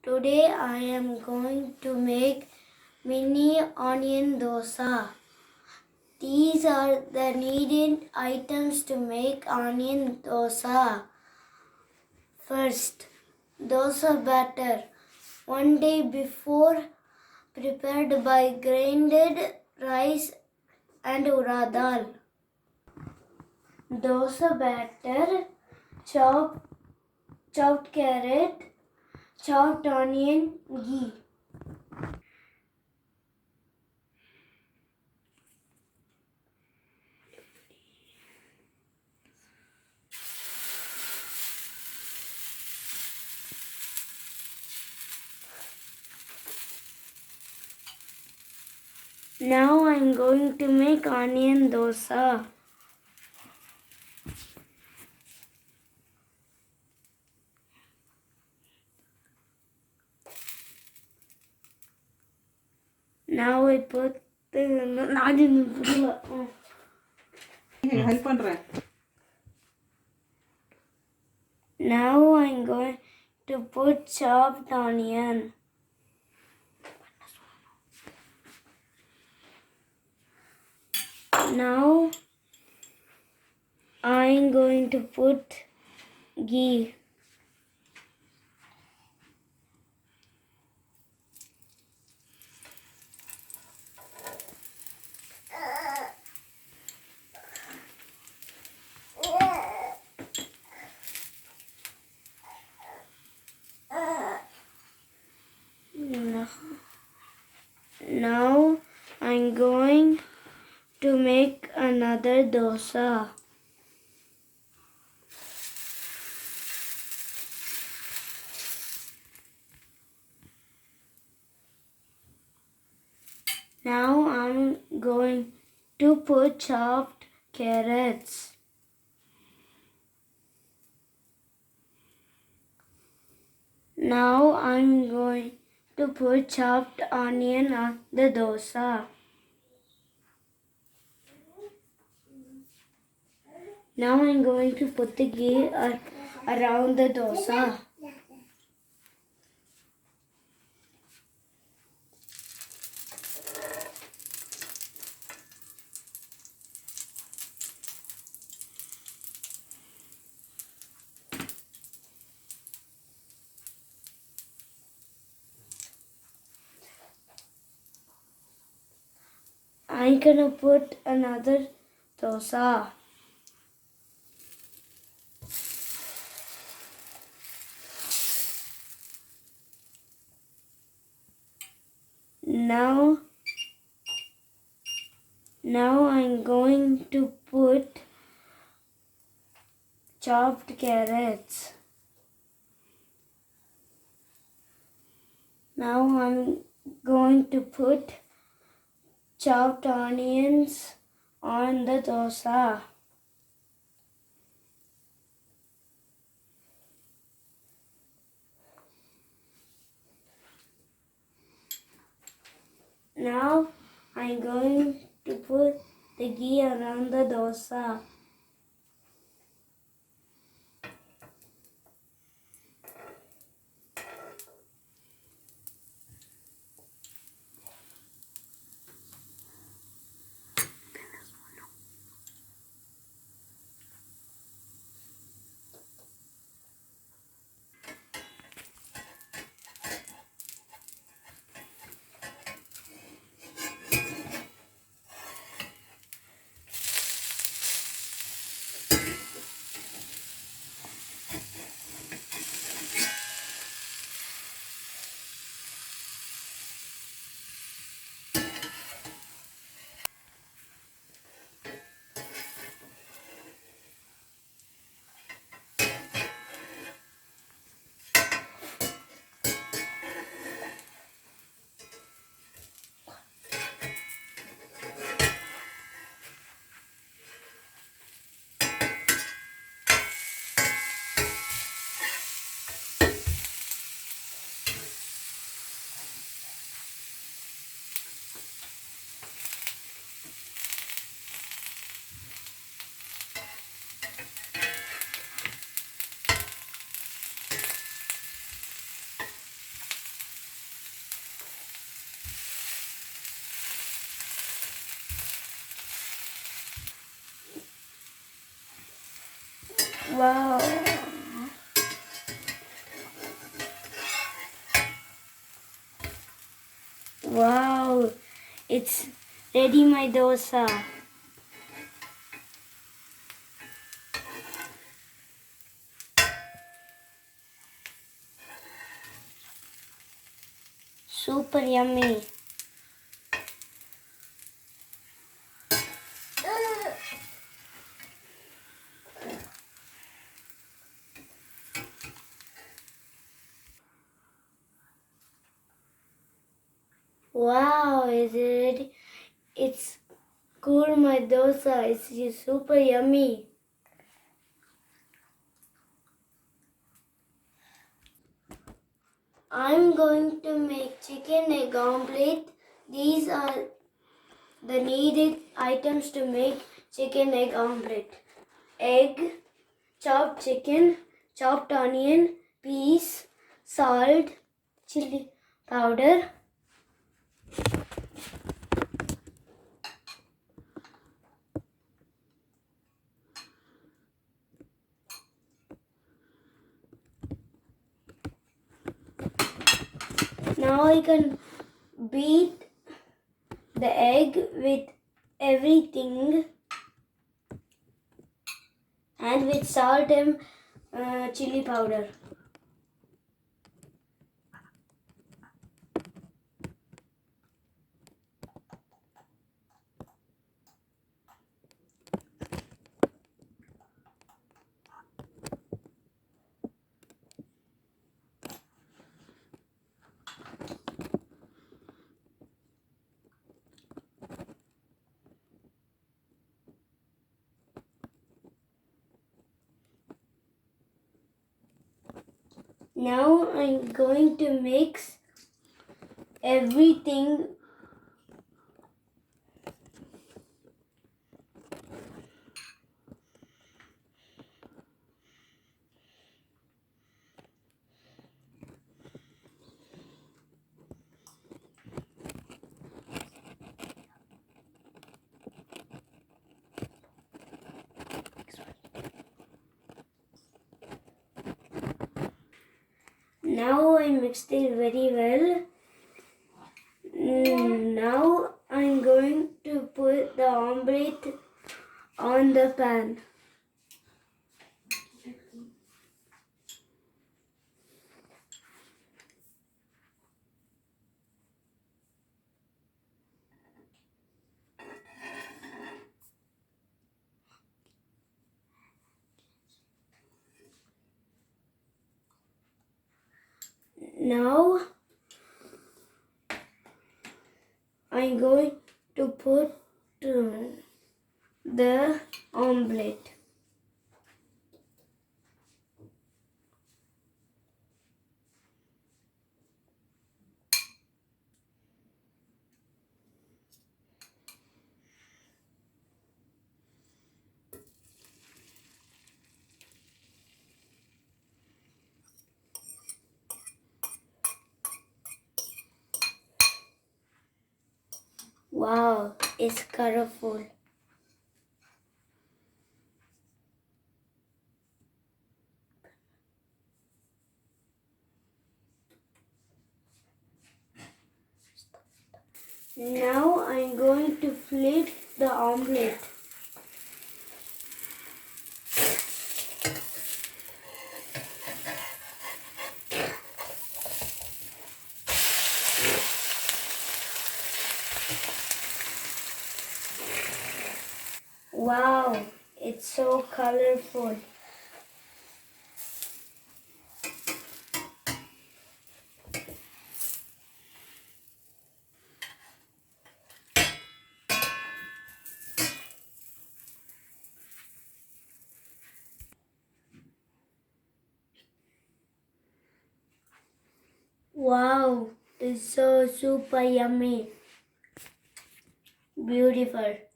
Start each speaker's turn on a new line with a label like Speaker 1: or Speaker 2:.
Speaker 1: Today I am going to make mini onion dosa. These are the needed items to make onion dosa. First, dosa batter. 1 day before, prepared by grinded rice and urad dal. Dosa batter, chopped carrot, chopped onion, ghee. Now I'm going to make onion dosa. Now I put
Speaker 2: help பண்றேன்.
Speaker 1: Now I'm going to put chopped onion. Now I'm going to put ghee. Now I'm going to make another dosa. Now I'm going to put chopped carrots. Now I'm going to put chopped onion on the dosa. Now I'm going to put the ghee around the dosa. I'm gonna put another dosa. Now I'm going to put chopped carrots. Now I'm going to put chopped onions on the dosa. Now I'm going to put the ghee around the dosa. Wow. Wow. It's ready, my dosa. Super yummy. Wow, is it? It's cool, my dosa. It's super yummy. I'm going to make chicken egg omelette. These are the needed items to make chicken egg omelette. Egg, chopped chicken, chopped onion, peas, salt, chili powder. Now I can beat the egg with everything and with salt and chili powder. Now I'm going to mix everything. Now I mixed it very well. Now I'm going to put the omelette on the pan. Now I'm going to put the omelette. Wow, it's colorful. Now I'm going to flip the omelette. Wow, it's so colorful. Wow, it's so super yummy. Beautiful.